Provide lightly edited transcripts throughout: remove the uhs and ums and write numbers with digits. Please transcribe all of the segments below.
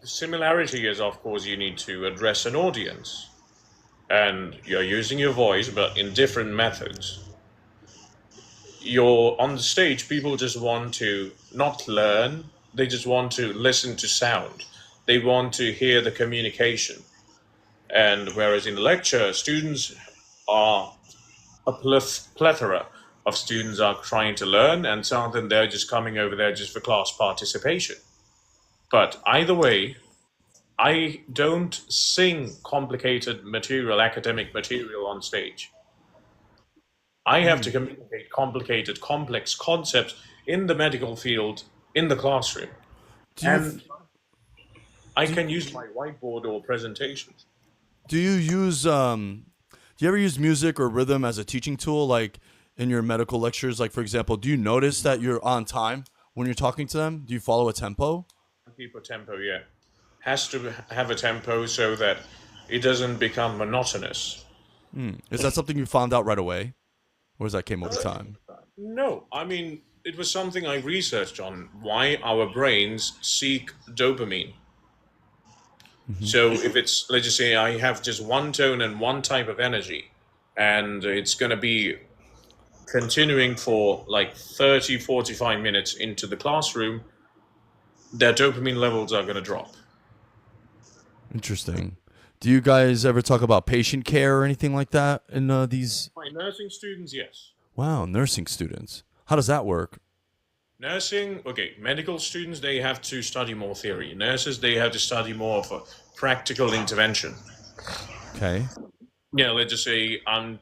The similarity is, of course, you need to address an audience, and you're using your voice, but in different methods. You're on the stage, people just want to not learn, they just want to listen to sound. They want to hear the communication. And whereas in the lecture, students are a plethora of students are trying to learn, and some of them they're just coming over there just for class participation. But either way, I don't sing complicated material, academic material on stage. I have to Mm. communicate complicated, complex concepts in the medical field in the classroom. Do you And I do, can use my whiteboard or presentations. do you use do you ever use music or rhythm as a teaching tool, like in your medical lectures? Like, for example, do you notice that you're on time when you're talking to them? Do you follow a tempo? Keep a tempo, yeah. Has to have a tempo so that it doesn't become monotonous. Is that something you found out right away, or does that came over Uh, time? no, I mean, it was something I researched on why our brains seek dopamine. Hmm. So if it's, let's just say I have just one tone and one type of energy, and it's going to be continuing for like 30, 45 minutes into the classroom, their dopamine levels are going to drop. Interesting. Do you guys ever talk about patient care or anything like that in these? My nursing students, yes. Wow, nursing students. How does that work? Nursing, okay, medical students, they have to study more theory. Nurses, they have to study more of a practical intervention. Okay. Yeah, let's just say I'm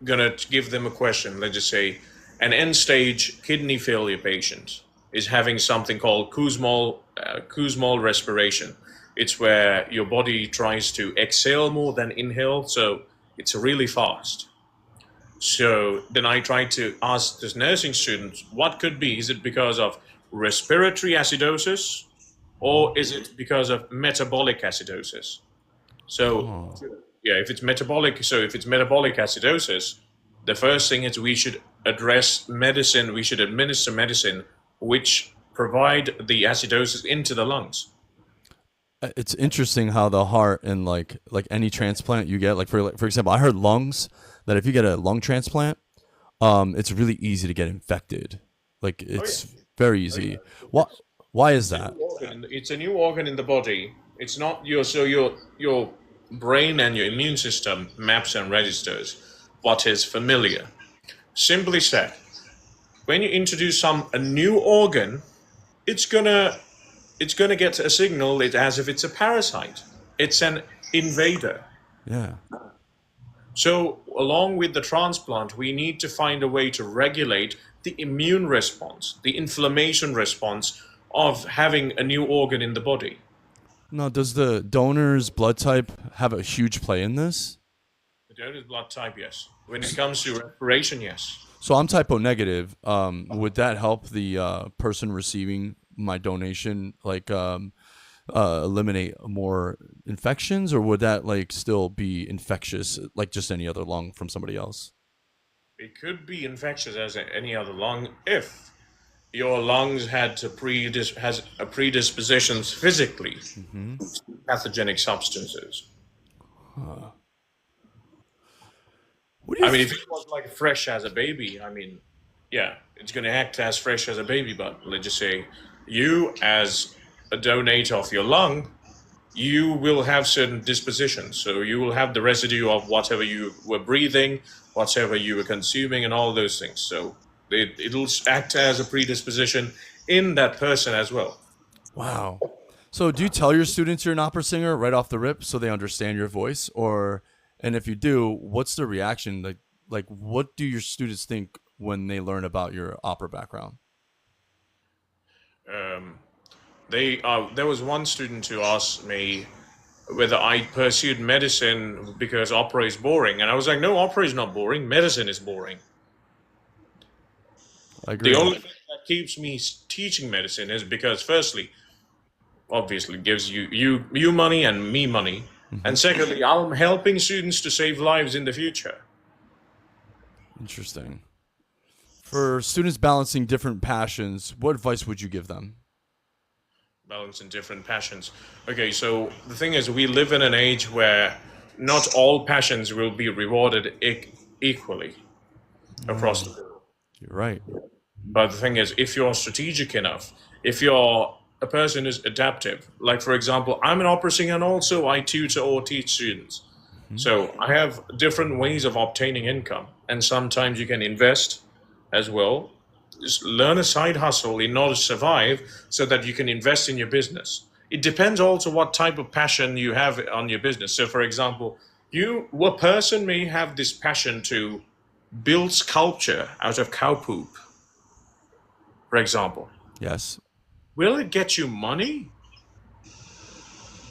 gonna give them a question. Let's just say an end-stage kidney failure patient is having something called Kussmaul respiration. It's where your body tries to exhale more than inhale, so it's really fast. So then I tried to ask this nursing student, what could be? Is it because of respiratory acidosis or is it because of metabolic acidosis? So Oh, yeah, if it's metabolic acidosis, the first thing is we should address medicine, we should administer medicine which provide the acidosis into the lungs. it's interesting how the heart and like any transplant you get, like for example, I heard lungs that if you get a lung transplant, it's really easy to get infected. Like Oh yeah. it's very Oh yeah. easy. What? Why is It's a new that? organ. It's a new organ in the body. It's not your brain and your immune system maps and registers what is familiar. Simply said, when you introduce some a new organ, it's gonna it's gonna get a signal it as if it's a parasite. It's an invader. Yeah. So along with the transplant, we need to find a way to regulate the immune response, the inflammation response of having a new organ in the body. No, does the donor's blood type have a huge play in this? The donor blood type, yes. When it comes to respiration, yes. So I'm typo negative. Would that help the person receiving my donation, like eliminate more infections, or would that like still be infectious, like just any other lung from somebody else? It could be infectious as any other lung if your lungs has a predisposition physically Hmm. to pathogenic substances. Huh. What do you? I mean, if it was like fresh as a baby, I mean, yeah, it's going to act as fresh as a baby. But let's just say you, as a donor of your lung, you will have certain dispositions. So you will have the residue of whatever you were breathing, whatever you were consuming, and all those things. So it'll act as a predisposition in that person as well. Wow. So do you tell your students you're an opera singer right off the rip so they understand your voice, or and if you do, what's the reaction? Like what do your students think when they learn about your opera background? Um, there was one student who asked me whether I pursued medicine because opera is boring, and I was like, no, opera is not boring. Medicine is boring. I The agree. only thing that keeps me teaching medicine is because, firstly, obviously, gives you money and me money, Hmm. and secondly, I'm helping students to save lives in the future. Interesting. For students balancing different passions, what advice would you give them? Balancing different passions. Okay, so the thing is, we live in an age where not all passions will be rewarded equally across the Mm, board. you're right. But the thing is, if you're strategic enough, if you're a person who's adaptive, like for example, I'm an opera singer and also I tutor or teach students. Mhm. So I have different ways of obtaining income, and sometimes you can invest as well. Just learn a side hustle in order to survive so that you can invest in your business. It depends also what type of passion you have on your business. So, for example, a person may have this passion to build sculpture out of cow poop, for example. Yes. Will it get you money?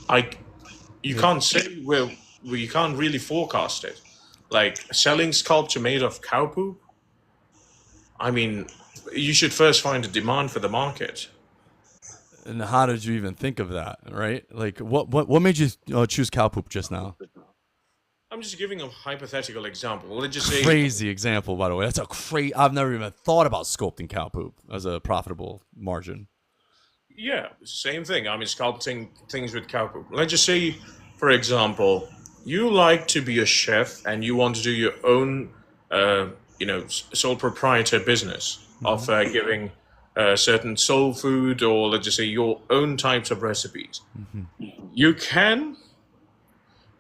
I You It, can't say you can't really forecast it. Like selling sculpture made of cow poop. I mean, you should first find a demand for the market. and how did you even think of that? Right? Like, what made you choose cow poop just now? I'm just giving a hypothetical example. Let's just say, Crazy example, by the way. That's a crazy. I've never even thought about sculpting cow poop as a profitable margin. yeah, same thing. I mean, sculpting things with cow poop. Let's just say, for example, you like to be a chef and you want to do your own, sole proprietor business Hmm. of giving certain soul food or let's just say your own types of recipes. Hmm. You can,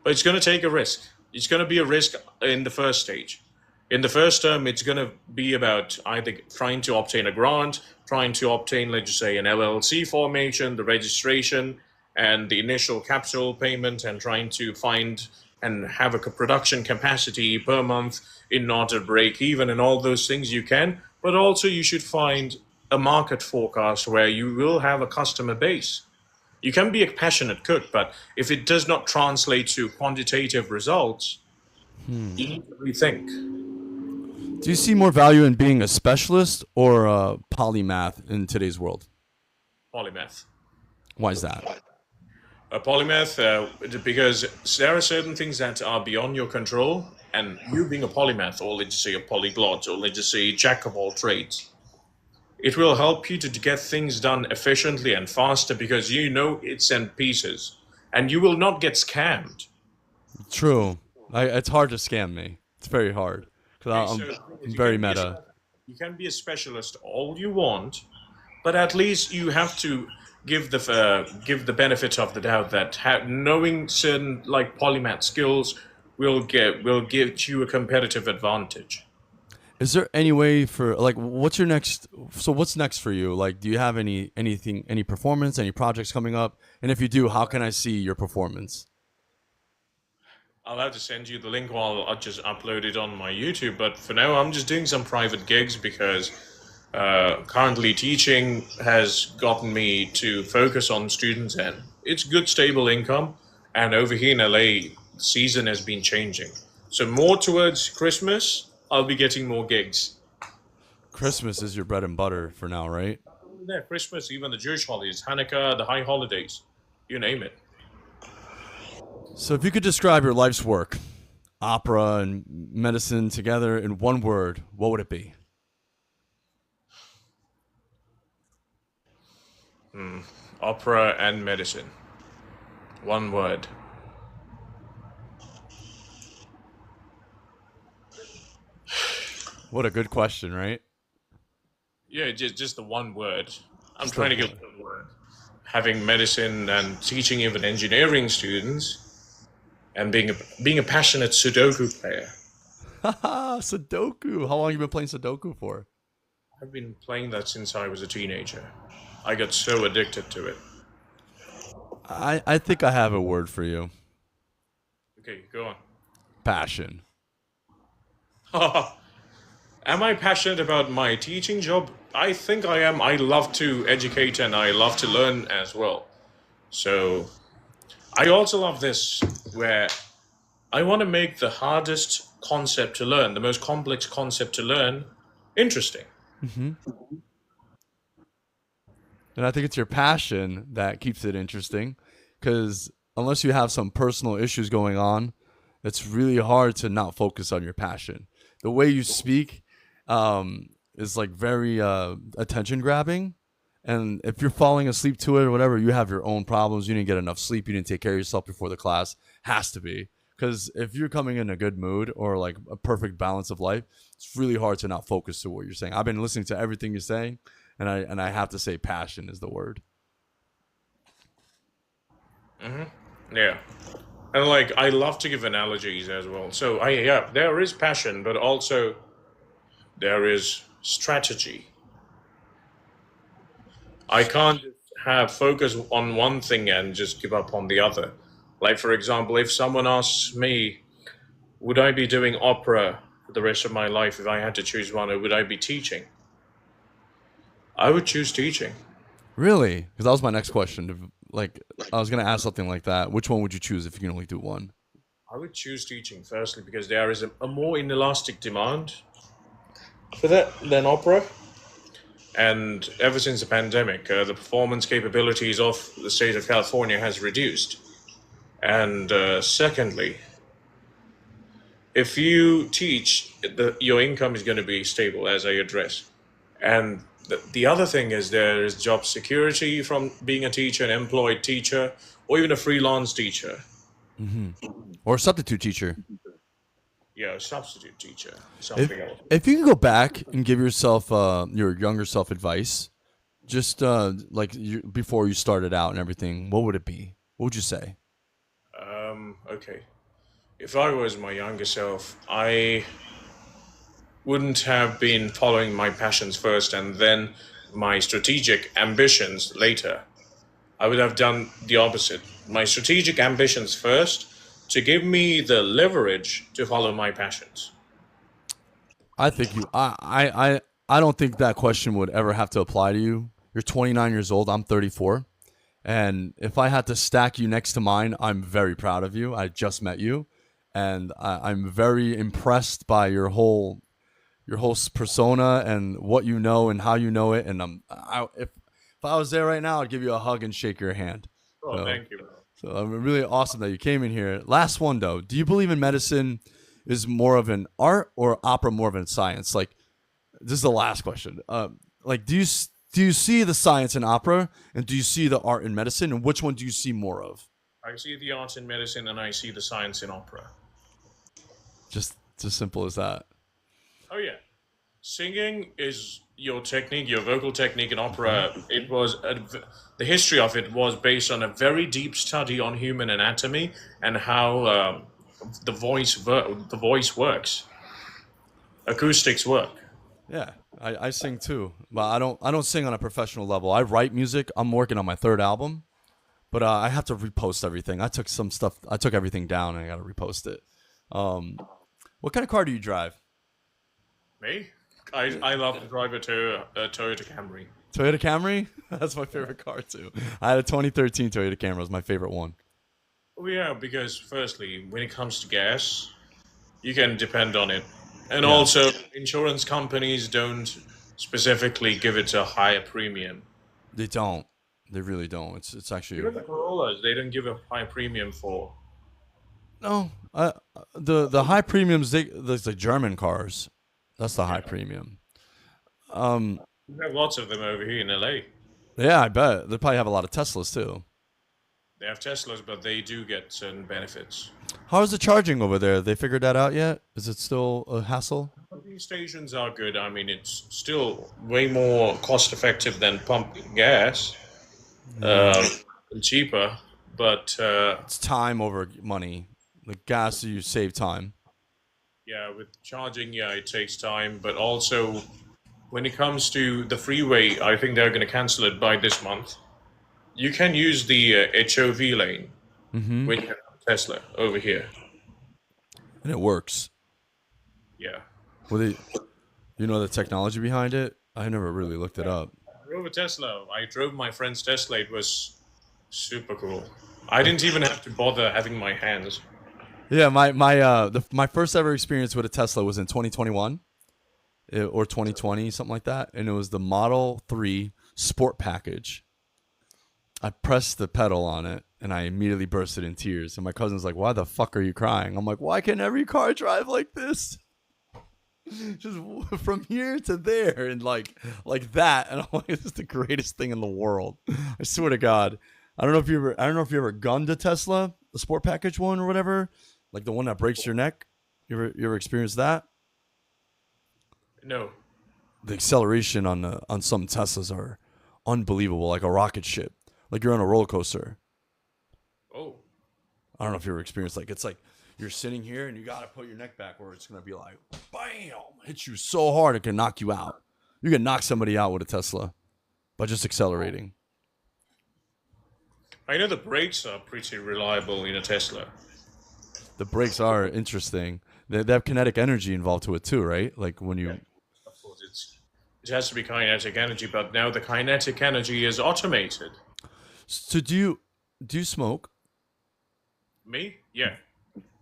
but it's going to take a risk. It's going to be a risk in the first stage. In the first term, it's going to be about either trying to obtain a grant, trying to obtain, let's just say, an LLC formation, the registration, and the initial capital payment, and trying to find and have a production capacity per month in order to break even, and all those things you can. But also, you should find a market forecast where you will have a customer base. You can be a passionate cook, but if it does not translate to quantitative results, Hmm. you need to rethink. Do you see more value in being a specialist or a polymath in today's world? Polymath. Why is that? A polymath, because there are certain things that are beyond your control, and you being a polymath, or let's just say a polyglot, or let's just say jack of all trades, it will help you to get things done efficiently and faster because you know it's in pieces, and you will not get scammed. True. It's hard to scam me. It's very hard Okay, because so I'm you very can be a, meta. you can be a specialist all you want, but at least you have to give the benefit of the doubt that knowing certain like polymath skills will give you a competitive advantage. Is there any way for like what's your next? So what's next for you? Like, do you have any performance, any projects coming up? And if you do, how can I see your performance? I'll have to send you the link while I just upload it on my YouTube. But for now, I'm just doing some private gigs because currently teaching has gotten me to focus on students and it's good stable income. And over here in LA, the season has been changing. So more towards Christmas, I'll be getting more gigs. Christmas is your bread and butter for now, right? Yeah, Christmas, even the Jewish holidays, Hanukkah, the high holidays, you name it. So if you could describe your life's work, opera and medicine together in one word, what would it be? Opera and medicine. One word. What a good question, right? Yeah, just the one word. I'm Just the trying to give one word. Having medicine and teaching even engineering students and being a passionate Sudoku player. Sudoku. How long you been playing Sudoku for? I've been playing that since I was a teenager. I got so addicted to it. I think I have a word for you. Okay, go Passion. on. Am I passionate about my teaching job? I think I am. I love to educate and I love to learn as well. So I also love this, where I want to make the hardest concept to learn, the most complex concept to learn, interesting. Hmm. And I think it's your passion that keeps it interesting because unless you have some personal issues going on, it's really hard to not focus on your passion. The way you speak is like very attention grabbing. And if you're falling asleep to it or whatever, you have your own problems. You didn't get enough sleep. You didn't take care of yourself before the class. Has to be. Because if you're coming in a good mood or like a perfect balance of life, it's really hard to not focus to what you're saying. I've been listening to everything you're saying, and I have to say passion is the word. Yeah. And like I love to give analogies as well. So I yeah, there is passion, but also there is strategy. I can't just have focus on one thing and just give up on the other. Like for example, if someone asks me, would I be doing opera for the rest of my life if I had to choose one, or would I be teaching? I would choose teaching. Really? Because that was my next question. Like, I was gonna ask something like that. Which one would you choose if you can only do one? I would choose teaching firstly because there is a more inelastic demand for that than opera. And ever since the pandemic, the performance capabilities of the state of California has reduced. And secondly, if you teach, your income is going to be stable, as I address. And the other thing is there is job security from being a teacher, an employed teacher, or even a freelance teacher. Mm-hmm. Or a substitute teacher. Yeah, a substitute teacher, If something else. if you can go back and give yourself your younger self advice, just before you started out and everything, what would it be? What would you say? Okay. If I was my younger self, I wouldn't have been following my passions first and then my strategic ambitions later. I would have done the opposite. My strategic ambitions first to give me the leverage to follow my passions. I think you. I don't think that question would ever have to apply to you. You're 29 years old. I'm 34. And if I had to stack you next to mine, I'm very proud of you. I just met you, and I'm very impressed by your whole persona and what you know and how you know it. And if I was there right now, I'd give you a hug and shake your hand. Oh, So thank you. so I'm really awesome that you came in here. Last one though, do you believe in medicine is more of an art or opera more of a science? Like this is the last question. Like do you see the science in opera and do you see the art in medicine and which one do you see more of? I see the arts in medicine and I see the science in opera. Just as simple as that. Oh, yeah. Singing is your technique, your vocal technique in Hmm. opera. The history of it was based on a very deep study on human anatomy and how the voice works, acoustics work. Yeah, I sing too, but I don't sing on a professional level. I write music. I'm working on my third album, but I have to repost everything. I took some stuff. I took everything down, and I got to repost it. Um, what kind of car do you drive? Me? I love to drive a Toyota Camry. Toyota Camry. That's my favorite car too. I had a 2013 Toyota Camry. It was my favorite one. Oh, yeah, because firstly, when it comes to gas, you can depend on it. And Yeah, also, insurance companies don't specifically give it a higher premium. they don't. They really don't. It's actually Even the Corollas, they don't give a high premium for. no. The high premiums. There's the German cars. That's the high Yeah. premium. Um, We have lots of them over here in LA. yeah, I bet they probably have a lot of Teslas too. They have Teslas, but they do get certain benefits. How's the charging over there? They figured that out yet? Is it still a hassle? But these stations are good. I mean, it's still way more cost effective than pumping gas, Yeah. and cheaper. But It's time over money. The gas, you save time. yeah, with charging, yeah, it takes time. But also, when it comes to the freeway, I think they're going to cancel it by this month. You can use the HOV lane Mm-hmm. when you have a Tesla over here. And it works. Yeah. Well, you know the technology behind it? I never really looked it up. I drove a Tesla. I drove my friend's Tesla. It was super cool. I didn't even have to bother having my hands. Yeah, my first ever experience with a Tesla was in 2021 or 2020, something like that, and it was the Model 3 Sport package. I pressed the pedal on it and I immediately bursted in tears. And my cousin's like, "Why the fuck are you crying?" I'm like, "Why can't every car drive like this?" just from here to there, and like that, and I'm like, this is the greatest thing in the world. I swear to God. I don't know if you ever gunned a Tesla, the sport package one or whatever, like the one that breaks your neck. You ever experienced that? No. The acceleration on some Teslas are unbelievable, like a rocket ship, like you're on a roller coaster. Oh. I don't know if you ever experienced, like, it's like you're sitting here and you got to put your neck back where it's going to be like, bam, hit you so hard it can knock you out. You can knock somebody out with a Tesla by just accelerating. I know the brakes are pretty reliable in a Tesla. The brakes are interesting. They have kinetic energy involved to it too, right? Like when you. Yeah. Of course, it has to be kinetic energy, but now the kinetic energy is automated. So do you smoke? Me? Yeah.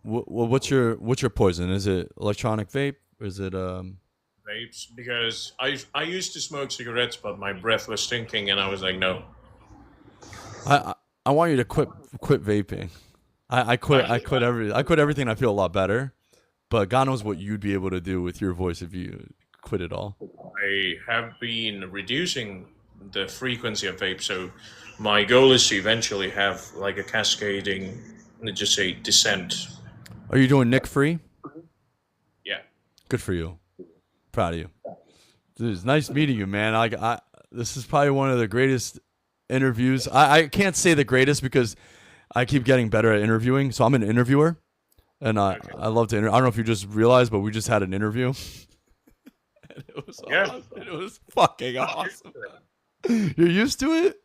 What's your poison? Is it electronic vape? Or is it Vapes, because I used to smoke cigarettes, but my breath was stinking, and I was like, no. I want you to quit vaping. I quit everything. I feel a lot better, but God knows what you'd be able to do with your voice if you quit it all. I have been reducing the frequency of vape, so my goal is to eventually have like a cascading, let's just say, descent. Are you doing Nick free? Yeah. Good for you. Proud of you. Dude, it's nice meeting you, man. This is probably one of the greatest interviews. I can't say the greatest because I keep getting better at interviewing. So I'm an interviewer, and I love to I don't know if you just realized, but we just had an interview. And it was awesome. It was fucking awesome. You're used to it?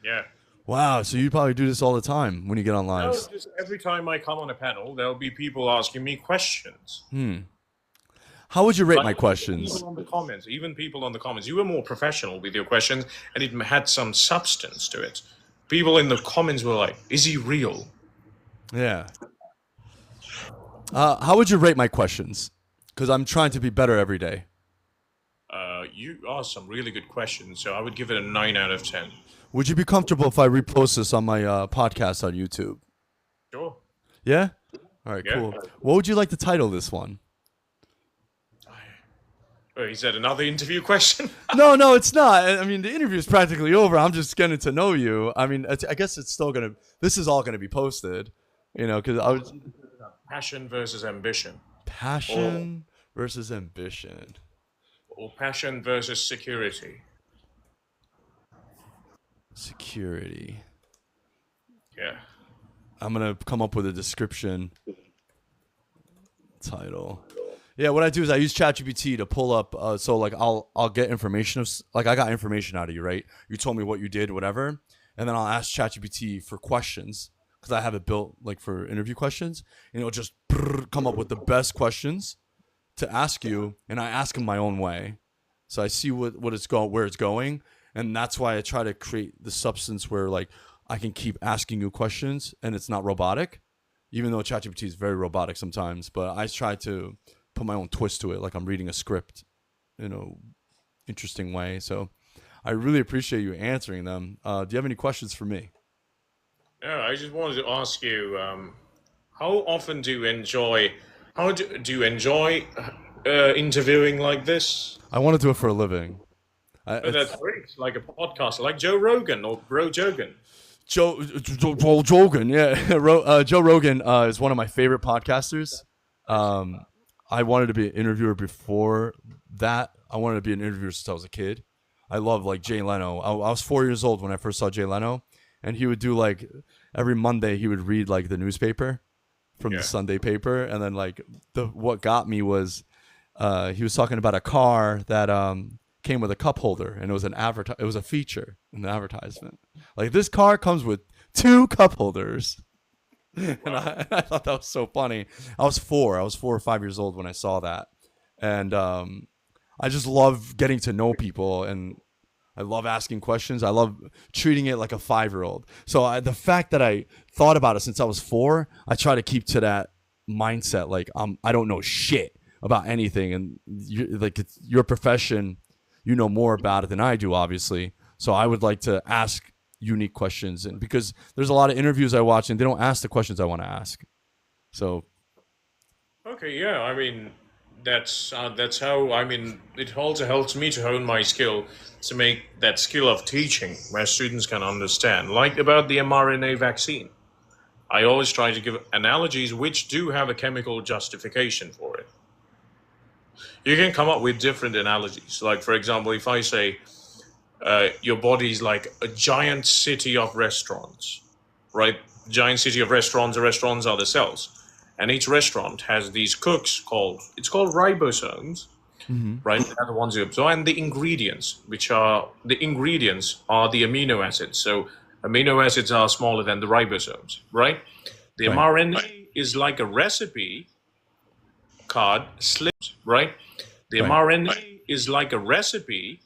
Yeah. Wow. So you probably do this all the time when you get on No, lives. just every time I come on a panel, there'll be people asking me questions. How would you rate Like, my questions? even people on the comments, you were more professional with your questions, and it had some substance to it. People in the comments were like, "Is he real?" Yeah. How would you rate my questions? Because I'm trying to be better every day. You asked some really good questions, so I would give it a 9 out of 10. Would you be comfortable if I repost this on my podcast on YouTube? Sure. Yeah? All right, Yeah. cool. What would you like to title this one? Oh, is that another interview question? No, it's not. I mean, the interview is practically over. I'm just getting to know you. I mean, I guess it's still going to, this is all going to be posted, because I was. Passion versus ambition. Passion versus ambition. Or passion versus security. Security. Yeah. I'm going to come up with a description title. Yeah, what I do is I use ChatGPT to pull up. So like I'll get information like I got information out of you, right? You told me what you did, whatever, and then I'll ask ChatGPT for questions because I have it built like for interview questions, and it'll just come up with the best questions to ask you, and I ask them my own way. So I see where it's going, and that's why I try to create the substance where like I can keep asking you questions, and it's not robotic, even though ChatGPT is very robotic sometimes. But I try to put my own twist to it, like I'm reading a script in a interesting way. So I really appreciate you answering them. Do you have any questions for me? Yeah, I just wanted to ask you, how often do you enjoy, do you enjoy interviewing like this? I want to do it for a living. That's great, like a podcast, like Joe Rogan or Bro Jogan. Joe Rogan, yeah. Joe Rogan is one of my favorite podcasters. I wanted to be an interviewer before that. I wanted to be an interviewer since I was a kid. I love like Jay Leno. I was 4 years old when I first saw Jay Leno, and he would do like every Monday he would read like the newspaper from the Sunday paper, and then like what got me was he was talking about a car that came with a cup holder, and it was it was a feature in the advertisement. Like this car comes with 2 cup holders. And I thought that was so funny. I was 4 or 5 years old when I saw that. And I just love getting to know people, and I love asking questions. I love treating it like a 5-year-old. So the fact that I thought about it since I was 4, I try to keep to that mindset. Like I don't know shit about anything. And it's your profession, you know more about it than I do, obviously. So I would like to ask unique questions, and because there's a lot of interviews I watch and they don't ask the questions I want to ask. So Okay, yeah, I mean, That's how, I mean, it also helps me to hone my skill, to make that skill of teaching where students can understand, like about the mRNA vaccine. I always try to give analogies which do have a chemical justification for it. You can come up with different analogies. Like, for example, if I say your body is like a giant city of restaurants, right? Giant city of restaurants. The restaurants are the cells, and each restaurant has these cooks called ribosomes, Mm-hmm. right? They're the ones who absorb, and the ingredients, which are the ingredients are the amino acids. So amino acids are smaller than the ribosomes, right? The Right. mRNA is like a recipe card slipped, right? The Right. mRNA is like a recipe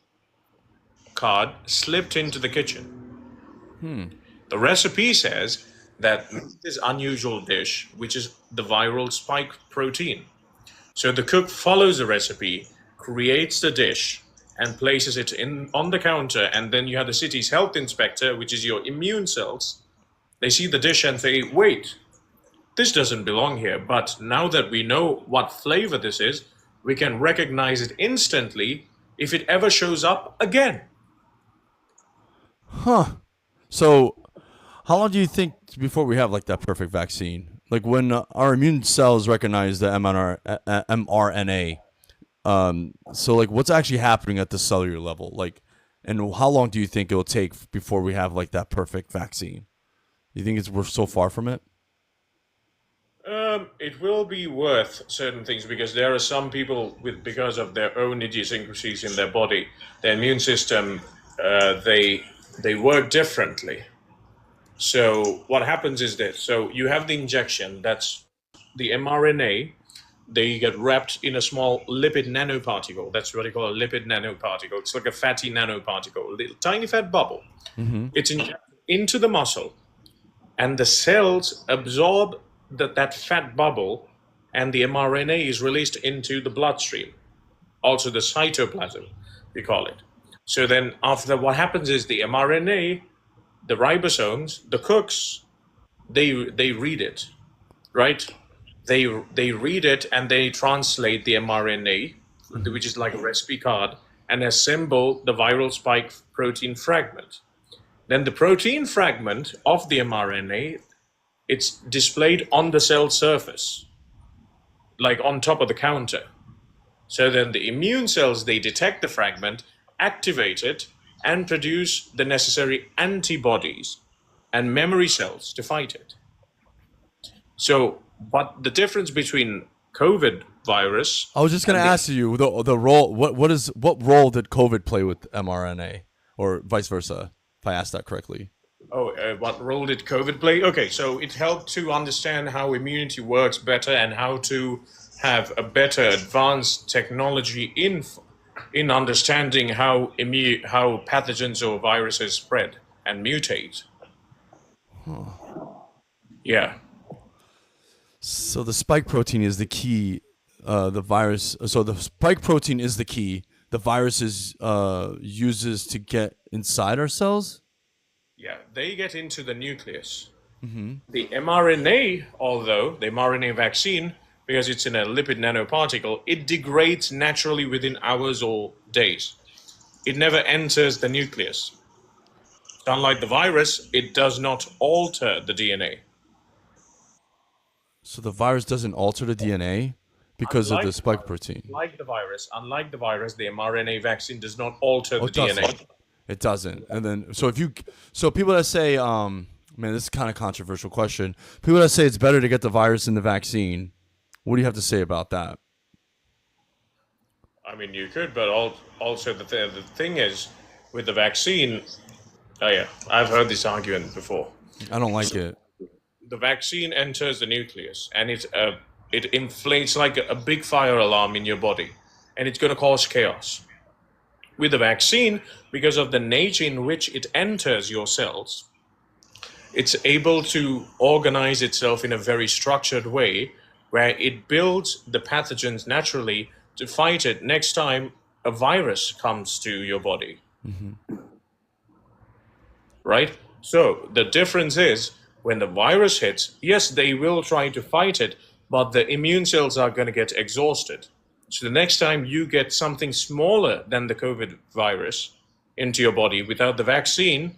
card slipped into the kitchen. Hmm. The recipe says that this unusual dish, which is the viral spike protein. So the cook follows the recipe, creates the dish, and places it in on the counter. And then you have the city's health inspector, which is your immune cells. They see the dish and say, "Wait, this doesn't belong here." But now that we know what flavor this is, we can recognize it instantly if it ever shows up again. Huh. So, how long do you think before we have like that perfect vaccine? Like when our immune cells recognize the mRNA. So like what's actually happening at the cellular level? Like, and how long do you think it will take before we have like that perfect vaccine? You think we're so far from it? It will be worth certain things because there are some people with, because of their own idiosyncrasies in their body, their immune system, they work differently. So what happens is this: so you have the injection, that's the mRNA. They get wrapped in a small lipid nanoparticle. That's what they call a lipid nanoparticle. It's like a fatty nanoparticle, a little tiny fat bubble. Mm-hmm. It's injected into the muscle, and the cells absorb that fat bubble, and the mRNA is released into the bloodstream, also the cytoplasm, we call it. So then, after that, what happens is the mRNA, the ribosomes, the cooks, they read it, right? They read it and they translate the mRNA, which is like a recipe card, and assemble the viral spike protein fragment. Then the protein fragment of the mRNA, it's displayed on the cell surface, like on top of the counter. So then the immune cells, they detect the fragment, activate it, and produce the necessary antibodies and memory cells to fight it. So, but the difference between COVID virus I was just gonna and the ask you the role. What role did COVID play with mRNA, or vice versa? If I asked that correctly. what role did COVID play? Okay, so it helped to understand how immunity works better and how to have a better advanced technology in understanding how pathogens or viruses spread and mutate. Yeah. So the spike protein is the key. The virus. So the spike protein is the key. The virus is uses to get inside our cells. Yeah, they get into the nucleus. Mm-hmm. The mRNA, although the mRNA vaccine, because it's in a lipid nanoparticle, it degrades naturally within hours or days. It never enters the nucleus. Unlike the virus, it does not alter the DNA. So the virus doesn't alter the DNA because of the Unlike the spike virus, protein. unlike the virus, the mRNA vaccine does not alter Oh, the it doesn't. DNA. It doesn't. And then so people that say man, this is kind of controversial question. People that say it's better to get the virus in the vaccine. What do you have to say about that? I mean, you could, but also the thing is, with the vaccine, oh yeah, I've heard this argument before. I don't like it. The vaccine enters the nucleus and it inflates like a big fire alarm in your body, and it's going to cause chaos. With the vaccine, because of the nature in which it enters your cells, it's able to organize itself in a very structured way where it builds the pathogens naturally to fight it next time a virus comes to your body, Mm-hmm. right? So the difference is when the virus hits, yes, they will try to fight it, but the immune cells are going to get exhausted. So the next time you get something smaller than the COVID virus into your body without the vaccine,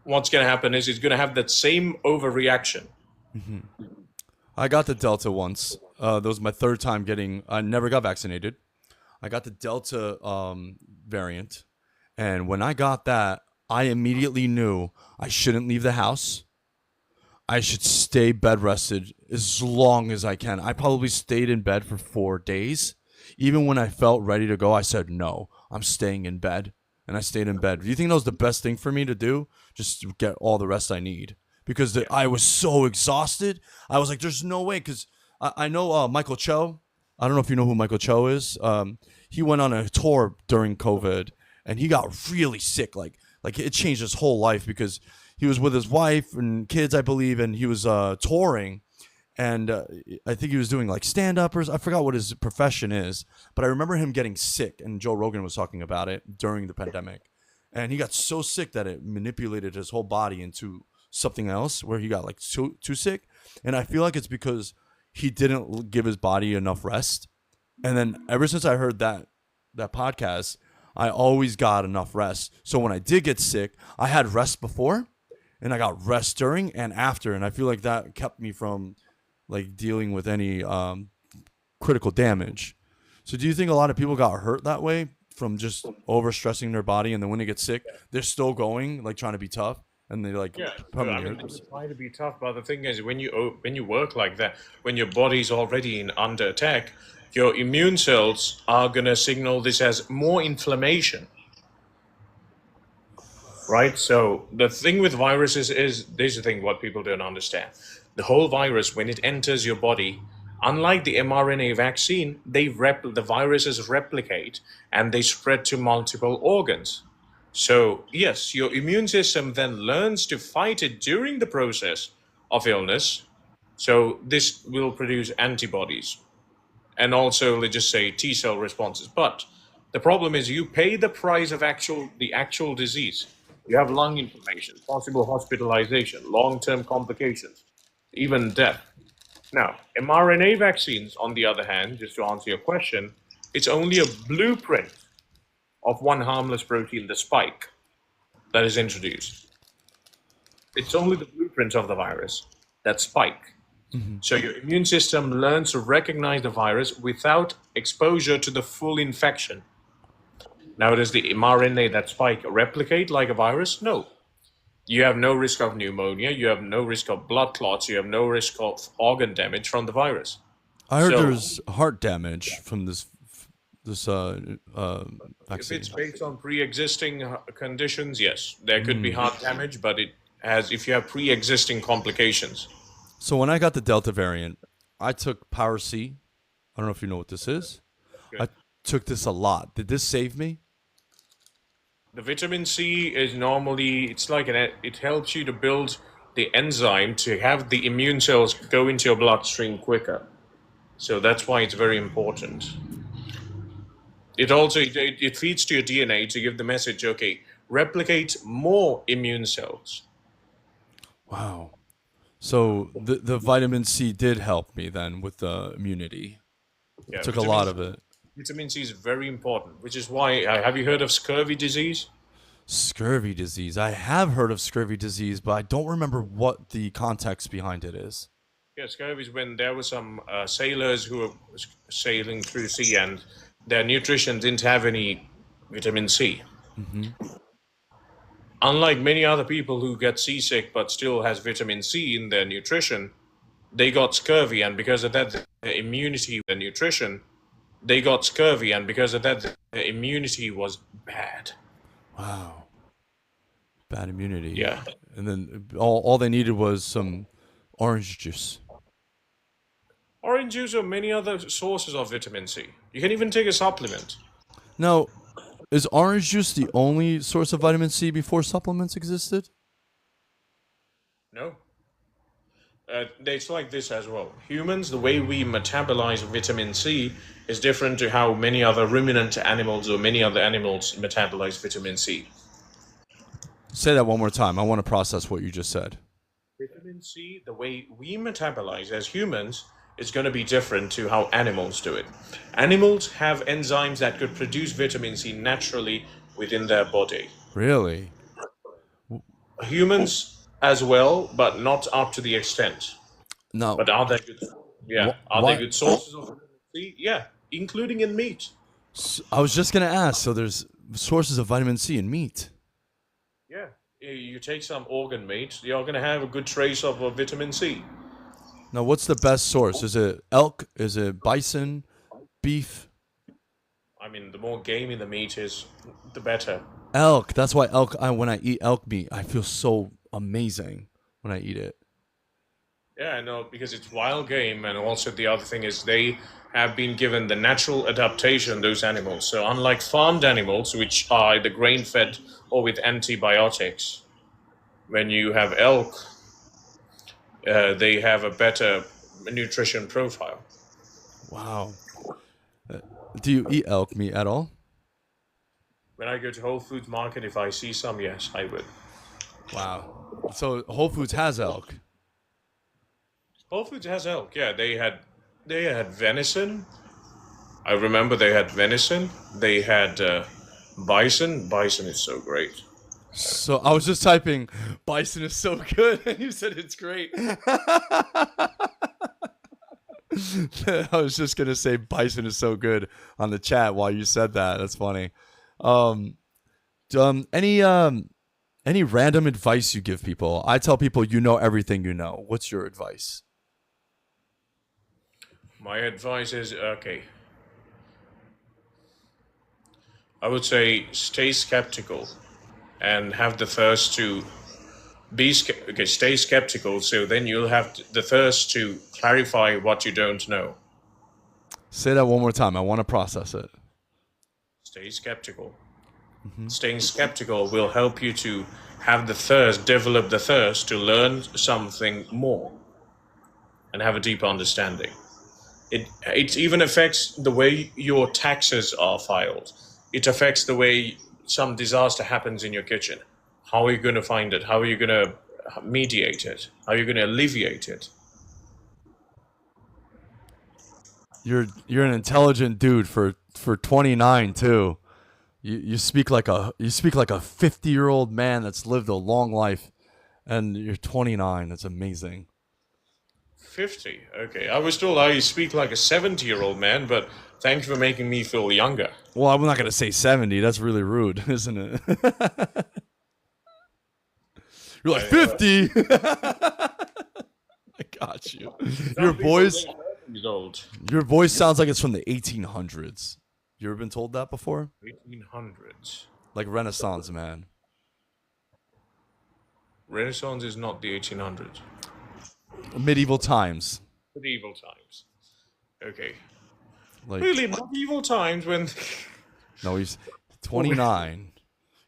what's going to happen is it's going to have that same overreaction. I got the Delta once. That was my third time getting. I never got vaccinated. I got the Delta variant, and when I got that, I immediately knew I shouldn't leave the house. I should stay bed rested as long as I can. I probably stayed in bed for 4 days. Even when I felt ready to go, I said, no, I'm staying in bed. And I stayed in bed. Do you think that was the best thing for me to do? Just to get all the rest I need. Because I was so exhausted. I was like, there's no way. Because I know Michael Cho. I don't know if you know who Michael Cho is. He went on a tour during COVID and he got really sick. Like it changed his whole life because he was with his wife and kids, I believe, and he was touring. And I think he was doing like stand-uppers. I forgot what his profession is, but I remember him getting sick, and Joe Rogan was talking about it during the pandemic. And he got so sick that it manipulated his whole body into something else where he got like too sick. And I feel like it's because he didn't give his body enough rest. And then ever since I heard that podcast, I always got enough rest. So when I did get sick, I had rest before and I got rest during and after. And I feel like that kept me from like dealing with any critical damage. So do you think a lot of people got hurt that way from just overstressing their body, and then when they get sick, they're still going like trying to be tough, and they like Yeah, so, I permanently mean, hurt it's trying to be tough, but the thing is, when you work like that, when your body's already in under attack, your immune cells are gonna signal this as more inflammation, right? So the thing with viruses is this is the thing what people don't understand. The whole virus, when it enters your body, unlike the mRNA vaccine, the viruses replicate and they spread to multiple organs. So, yes, your immune system then learns to fight it during the process of illness. So, this will produce antibodies and also, let's just say, T cell responses. But the problem is you pay the price of the actual disease. You have lung inflammation, possible hospitalization, long term complications, even death. Now, mRNA vaccines, on the other hand, just to answer your question, it's only a blueprint of one harmless protein, the spike, that is introduced. It's only the blueprint of the virus, that spike. So your immune system learns to recognize the virus without exposure to the full infection. Now, does the mRNA, that spike, replicate like a virus? No. You have no risk of pneumonia, you have no risk of blood clots, you have no risk of organ damage from the virus. I heard So, there's heart damage from this if vaccine. it's based on pre-existing conditions, yes, there could be heart damage, but it has if you have pre-existing complications. So when I got the Delta variant, I took Power C. I don't know if you know what this is. Good. I took this a lot. Did this save me? The vitamin C is normally it's like it helps you to build the enzyme to have the immune cells go into your bloodstream quicker. So that's why it's very important. It also it feeds to your DNA to give the message, okay, replicate more immune cells. Wow. So the vitamin C did help me then with the immunity. I Yeah, took a lot of it. vitamin C is very important, which is why have you heard of scurvy disease? Scurvy disease. I have heard of scurvy disease, but I don't remember what the context behind it is. Yeah, scurvy is when there were some sailors who were sailing through the sea and their nutrition didn't have any vitamin C. Unlike many other people who get seasick but still has vitamin C in their nutrition, they got scurvy, and because of that, their immunity, their nutrition, they got scurvy, and because of that, their immunity was bad. Wow. Bad immunity. Yeah. And then all they needed was some orange juice. Orange juice or many other sources of vitamin C. You can even take a supplement. Now, is orange juice the only source of vitamin C before supplements existed? No. It's like this as well. Humans, the way we metabolize vitamin C is different to how many other ruminant animals or many other animals metabolize vitamin C. Say that one more time. I want to process what you just said. Vitamin C, the way we metabolize as humans, is going to be different to how animals do it. Animals have enzymes that could produce vitamin C naturally within their body. Really? Humans as well, but not up to the extent. No. But are they good? Yeah, are they Why? good sources of vitamin C? Yeah, including in meat. I was just gonna ask. So there's sources of vitamin C in meat. Yeah, you take some organ meat, you're going to have a good trace of vitamin C. Now, what's the best source? Is it elk? Is it bison? Beef? I mean, the more gamey the meat is, the better. Elk. That's why elk. When I eat elk meat, I feel so amazing when I eat it. Yeah, I know, because it's wild game, and also the other thing is they have been given the natural adaptation, those animals. So, unlike farmed animals, which are either grain fed or with antibiotics, when you have elk, they have a better nutrition profile. Wow. Uh, Do you eat elk meat at all? When I go to Whole Foods Market, if I see some, yes, I would. Wow. So Whole Foods has elk. Whole Foods has elk. Yeah, they had venison. I remember they had venison. They had bison. Bison is so great. So I was just typing, bison is so good, and you said it's great. I was just gonna say bison is so good on the chat while you said that. That's funny. Um, any random advice you give people? I tell people you know everything you know. What's your advice? My advice is okay. I would say stay skeptical and have the thirst to okay. Stay skeptical, so then you'll have the thirst to clarify what you don't know. Say that one more time. I want to process it. Stay skeptical. Hmm. Staying skeptical will help you to have the thirst, develop the thirst to learn something more and have a deeper understanding. It even affects the way your taxes are filed. It affects the way some disaster happens in your kitchen. How are you going to find it? How are you going to mediate it? How are you going to alleviate it? You're an intelligent dude for 29 too. You speak like a 50-year-old man that's lived a long life, and you're 29. That's amazing. 50. Okay. I was told I speak like a 70-year-old man, but thank you for making me feel younger. Well, I'm not gonna say 70. That's really rude, isn't it? You're like I, 50. I got you. Your some people voice, think 30 is old. your voice sounds like it's from the 1800s. You ever been told that before? 1800s. Like Renaissance man. Renaissance is not the 1800s. Medieval times. Medieval times. Okay. Like Really, medieval times when. no, he's 29.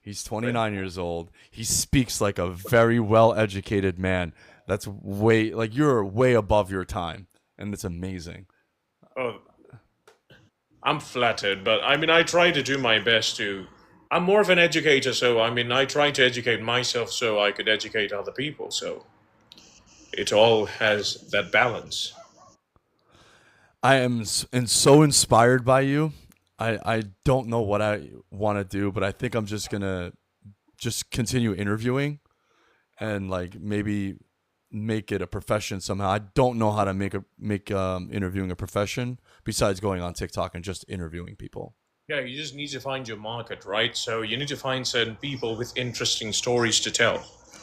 He's 29 years old. He speaks like a very well-educated man. That's way like you're way above your time, and it's amazing. Oh, I'm flattered, but I mean, I try to do my best to. I'm more of an educator, so I mean, I try to educate myself so I could educate other people. So it all has that balance. I am so inspired by you. I don't know what I want to do, but I think I'm just gonna just continue interviewing and like maybe make it a profession somehow. I don't know how to make interviewing a profession besides going on TikTok and just interviewing people. Yeah, you just need to find your market, right? So you need to find certain people with interesting stories to tell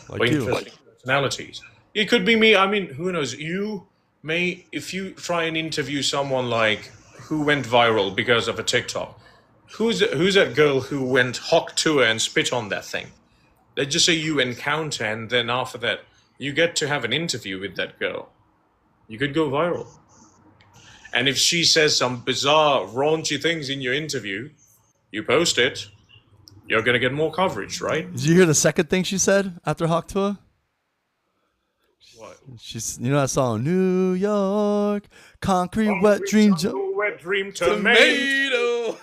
or Like you. interesting personalities. It could be me. I mean, who knows? You may, if you try and interview someone like who went viral because of a TikTok, who's that girl who went hawk to her and spit on that thing? Let's just say you encounter, and then after that, you get to have an interview with that girl. You could go viral. And if she says some bizarre, raunchy things in your interview, you post it, you're going to get more coverage, right? Did you hear the second thing she said after Hawk Tour? What? She's, you know that song, New York, concrete wet Concrete dream, jungle, wet dream tomato.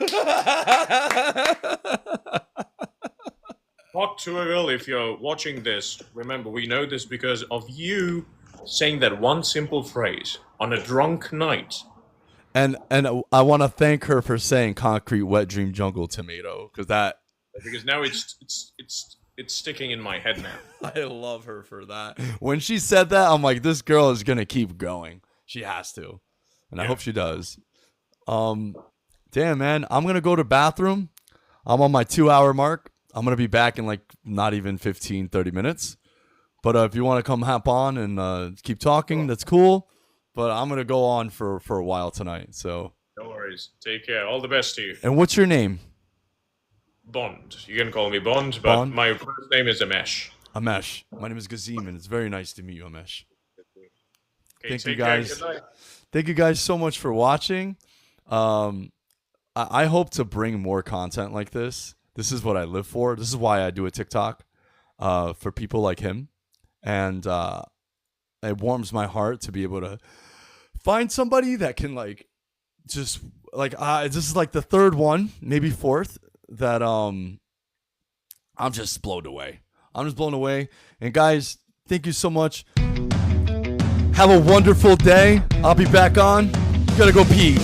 Talk to a girl if you're watching this. Remember, we know this because of you saying that one simple phrase. on a drunk night. And I want to thank her for saying concrete wet dream jungle tomato because Because now it's sticking in my head now. I love her for that. When she said that, I'm like, this girl is gonna keep going. She has to, and I hope she does. Damn man, I'm gonna go to bathroom. I'm on my 2-hour mark. I'm gonna be back in like not even 15, 30 minutes. But if you want to come hop on and keep talking, that's cool. But I'm gonna go on for a while tonight. So No worries. Take care. All the best to you. And what's your name? Bond. You can call me Bond, but Bond? my first name is Amesh. Amesh. My name is Gazim, and it's very nice to meet you, Amesh. Okay, Thank you take care. guys. Good night. Thank you guys so much for watching. I hope to bring more content like this. This is what I live for. This is why I do a TikTok for people like him. And it warms my heart to be able to find somebody that can like just like this is like the third one, maybe fourth, that I'm just blown away. I'm just blown away. And guys, thank you so much. Have a wonderful day. I'll be back on. Gotta go pee.